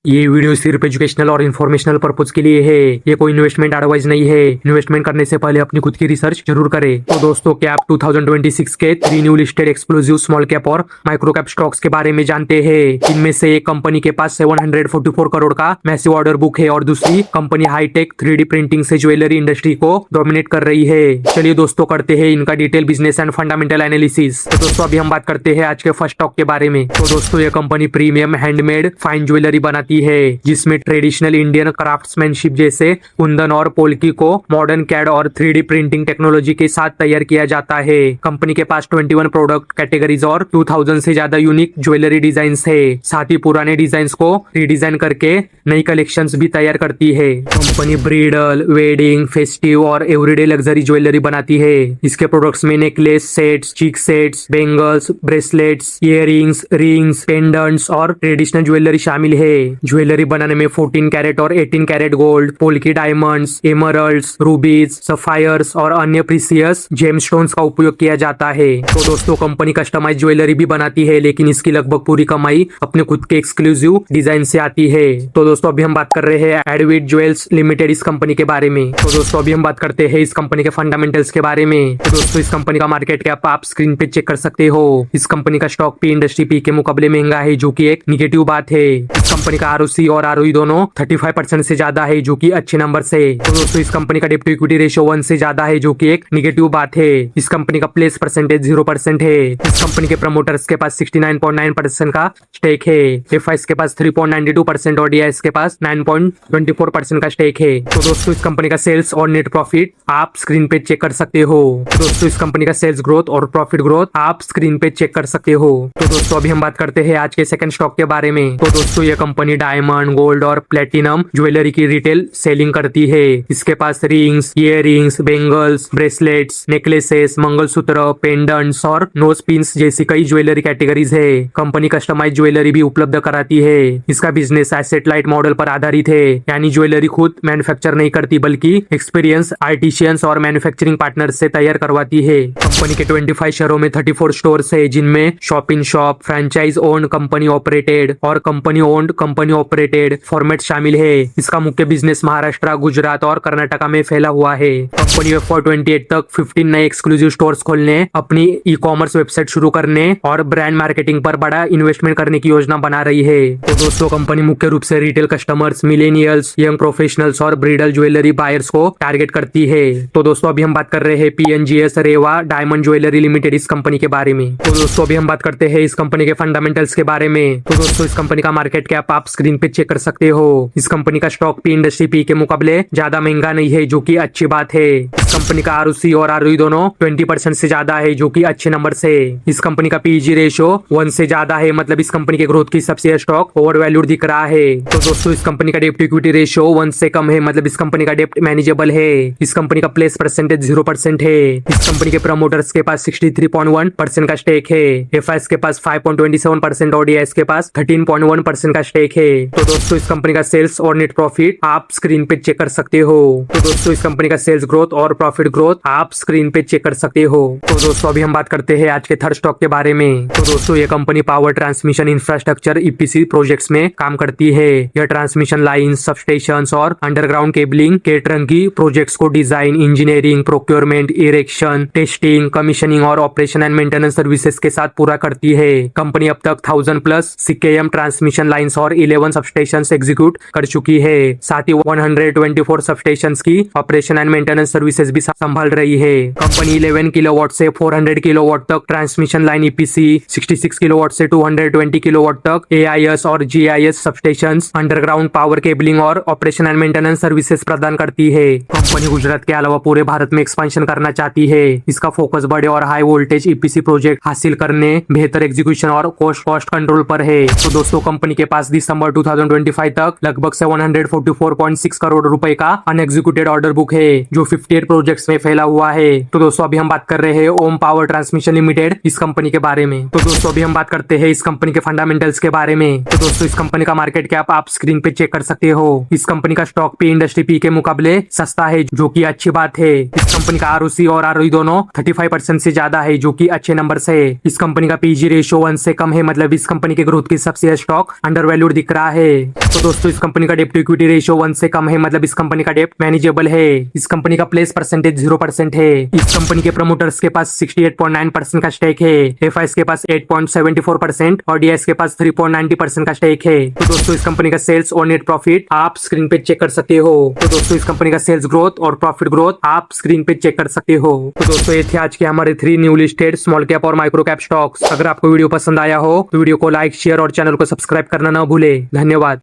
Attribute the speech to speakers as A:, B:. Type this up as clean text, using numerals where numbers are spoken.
A: ये वीडियो सिर्फ एजुकेशनल और इन्फॉर्मेशनल पर्पज के लिए है। ये कोई इन्वेस्टमेंट एडवाइस नहीं है। इन्वेस्टमेंट करने से पहले अपनी खुद की रिसर्च जरूर करें। तो दोस्तों, क्या आप 2026 के 3 new listed exclusive small cap और माइक्रो कैप स्टॉक्स के बारे में जानते हैं? इनमें से एक कंपनी के पास 744 करोड़ का मैसिव ऑर्डर बुक है और दूसरी कंपनी हाईटेक 3D प्रिंटिंग से ज्वेलरी इंडस्ट्री को डोमिनेट कर रही है। चलिए दोस्तों, करते हैं इनका detail business and fundamental analysis. तो दोस्तों, अभी हम बात करते हैं आज के फर्स्ट स्टॉक के बारे में। तो दोस्तों, ये company premium handmade fine jewellery बनाती है, जिसमें ट्रेडिशनल इंडियन क्राफ्ट्समैनशिप जैसे कुंदन और पोल्की को मॉडर्न कैड और 3D प्रिंटिंग टेक्नोलॉजी के साथ तैयार किया जाता है। कंपनी के पास 21 प्रोडक्ट कैटेगरीज और 2000 से ज्यादा यूनिक ज्वेलरी डिजाइन है। साथ ही पुराने डिजाइन को रीडिजाइन करके नई कलेक्शंस भी तैयार करती है। कंपनी ब्रीडल, वेडिंग, फेस्टिव और एवरीडे लग्जरी ज्वेलरी बनाती है। इसके प्रोडक्ट्स में नेकलेस सेट्स, चीक sets, bangles, bracelets, earrings, rings, pendants और ट्रेडिशनल ज्वेलरी शामिल है। ज्वेलरी बनाने में 14 कैरेट और 18 carat gold, polki diamonds, emeralds, rubies, sapphires और अन्य प्रीसियस जेमस्टोन्स का उपयोग किया जाता है। तो दोस्तों, कंपनी कस्टमाइज ज्वेलरी भी बनाती है, लेकिन इसकी लगभग पूरी कमाई अपने खुद के एक्सक्लूसिव डिजाइन से आती है। तो दोस्तों, अभी हम बात कर रहे हैं एडविट ज्वेल्स लिमिटेड इस कंपनी के बारे में। तो दोस्तों, अभी हम बात करते हैं इस कंपनी के फंडामेंटल्स के बारे में। तो दोस्तों, इस कंपनी का मार्केट कैप आप स्क्रीन पे चेक कर सकते हो। इस कंपनी का स्टॉक पी इंडस्ट्री पी के मुकाबले महंगा है, जो की एक निगेटिव बात है। इस कंपनी का ROC और ROE दोनों 35% से ज्यादा है, जो कि अच्छे नंबर से। तो दोस्तों, इस कंपनी का डेट टू इक्विटी रेशियो 1 से ज्यादा है, जो कि एक निगेटिव बात है। इस कंपनी का प्लेस परसेंटेज 0% है। इस कंपनी के प्रमोटर्स के पास 69.9% का स्टेक है। FIs के पास 3.92% और DIs के पास 9.24% का स्टेक है। तो दोस्तों, इस कंपनी का सेल्स और नेट प्रॉफिट आप स्क्रीन पे चेक कर सकते हो। दोस्तों, इस कंपनी का सेल्स ग्रोथ और प्रॉफिट ग्रोथ आप स्क्रीन पे चेक कर सकते हो। तो दोस्तों, अभी हम बात करते हैं आज के सेकंड स्टॉक के बारे में। तो दोस्तों, ये कंपनी डायमंड, गोल्ड और प्लेटिनम ज्वेलरी की रिटेल सेलिंग करती है। इसके पास rings, earrings, bangles, bracelets, necklaces, mangalsutra, pendants और नोज पिन्स जैसी कई ज्वेलरी कैटेगरीज है। कंपनी कस्टमाइज ज्वेलरी भी उपलब्ध कराती है। इसका बिजनेस एसेट लाइट मॉडल पर आधारित है, यानी ज्वेलरी खुद मैन्युफैक्चर नहीं करती, बल्कि एक्सपीरियंस आर्टिशियंस और मैन्युफैक्चरिंग पार्टनर से तैयार करवाती है। कंपनी के 25 शहरों में 34 स्टोर्स है, जिनमें shop in shop, franchise owned company operated और company owned company operated format शामिल है। इसका मुख्य बिजनेस महाराष्ट्र, गुजरात और कर्नाटका में फैला हुआ है। कंपनी FY28 तक 15 नए एक्सक्लूसिव स्टोर्स खोलने, अपनी ई-कॉमर्स वेबसाइट शुरू करने और ब्रांड मार्केटिंग पर बड़ा इन्वेस्टमेंट करने की योजना बना रही है। तो दोस्तों, कंपनी मुख्य रूप से retail customers, millennials, young professionals और ब्रिडल ज्वेलरी बायर्स को टारगेट करती है। तो दोस्तों, अभी हम बात कर रहे हैं PNGS रेवा डायमंड ज्वेलरी लिमिटेड इस कंपनी के बारे में। तो दोस्तों, अभी हम बात करते हैं इस कंपनी के फंडामेंटल्स के बारे में। तो दोस्तों, इस कंपनी का मार्केट कैप आप स्क्रीन पे चेक कर सकते हो। इस कंपनी का स्टॉक पी इंडस्ट्री पी के मुकाबले ज्यादा महंगा नहीं है, जो कि अच्छी बात है। इस कंपनी का ROC और ROE दोनों 20% से ज्यादा है, जो कि अच्छे नंबर से। इस कंपनी का PEG रेशियो 1 से ज्यादा है, मतलब इस कंपनी के ग्रोथ की सबसे स्टॉक ओवर वैल्यूड दिख रहा है। तो दोस्तों, इस कंपनी का डेप्ट इक्विटी रेशियो 1 से कम है, मतलब इस कंपनी का डेप्ट मैनेजेबल है। इस कंपनी का प्लेस परसेंटेज 0% है। इस कंपनी के प्रमोटर्स के पास 63.1% का स्टेक है। FIs के पास 5.27% और DIs के पास 13.1% का स्टेक है। तो दोस्तों, इस कंपनी का सेल्स और नेट प्रॉफिट आप स्क्रीन पे चेक कर सकते हो। तो दोस्तों, इस कंपनी का सेल्स ग्रोथ और प्रॉफिट ग्रोथ आप स्क्रीन पे चेक कर सकते हो। तो दोस्तों, अभी हम बात करते हैं आज के थर्ड स्टॉक के बारे में। तो दोस्तों, ये company power transmission infrastructure EPC projects में काम करती है। यह ट्रांसमिशन लाइन, सबस्टेशंस और अंडरग्राउंड केबलिंग के टर्नकी प्रोजेक्ट्स को design, engineering, procurement, erection, testing, commissioning और ऑपरेशन एंड मेंटेनेंस सर्विसेज के साथ पूरा करती है। कंपनी अब तक 1000+ CKM ट्रांसमिशन लाइन्स और 11 सबस्टेशंस एग्जीक्यूट कर चुकी है। साथ ही 124 सबस्टेशंस की ऑपरेशन एंड मेंटेनेंस सर्विसेज भी संभाल रही है। कंपनी 11 किलोवाट से 400 किलोवाट तक ट्रांसमिशन लाइन EPC, 66 किलोवाट से 220 किलोवाट तक AIS और GIS substations, underground power cabling और ऑपरेशन एंड मेंटेनेंस सर्विसेज प्रदान करती है। कंपनी गुजरात के अलावा पूरे भारत में एक्सपेंशन करना चाहती है। इसका फोकस बड़े और हाई वोल्टेज EPC प्रोजेक्ट हासिल करने, बेहतर एग्जीक्यूशन और कॉस्ट कंट्रोल पर है। तो दोस्तों, कंपनी के पास दिसंबर 2025 तक लगभग 744.6 करोड़ रुपए का अनएग्जीक्यूटेड ऑर्डर बुक है, जो 58 प्रोजेक्ट्स में फैला हुआ है। तो दोस्तों, अभी हम बात कर रहे हैं ओम पावर ट्रांसमिशन लिमिटेड इस कंपनी के बारे में। तो दोस्तों, अभी हम बात करते हैं इस कंपनी के फंडामेंटल्स के बारे में। तो दोस्तों, इस कंपनी का मार्केट कैप आप स्क्रीन पे चेक कर सकते हो। इस कंपनी का स्टॉक पी इंडस्ट्री पी के मुकाबले सस्ता है, जो कि अच्छी बात है। इस कंपनी का ROC और ROE दोनों 35% से ज्यादा है, जो कि अच्छे नंबर से। इस कंपनी का PEG रेशियो 1 से कम है, मतलब इस कंपनी के ग्रोथ की सबसे स्टॉक अंडर वैल्यूड दिख रहा है। तो दोस्तों इस कंपनी का डेप्ट टू इक्विटी रेशियो 1 से कम है, मतलब इस कंपनी का डेप्ट मैनेजेबल है। इस कंपनी का प्लेस परसेंटेज 0% है। इस कंपनी के प्रमोटर्स के पास 68.9% का स्टेक है। एफआईएस के पास 8.74% और डीआईएस के पास 3.90% का स्टेक है। तो दोस्तों इस कंपनी का सेल्स और नेट प्रॉफिट आप स्क्रीन पे चेक कर सकते हो। तो दोस्तों इस कंपनी का सेल्स ग्रोथ और प्रॉफिट ग्रोथ आप स्क्रीन पे चेक कर सकते हो। तो दोस्तों ये थे आज के हमारे 3 न्यू लिस्टेड स्मॉल कैप और माइक्रो कैप स्टॉक्स। अगर आपको वीडियो पसंद आया हो तो वीडियो को लाइक, शेयर और चैनल को सब्सक्राइब करना ना भूले। धन्यवाद।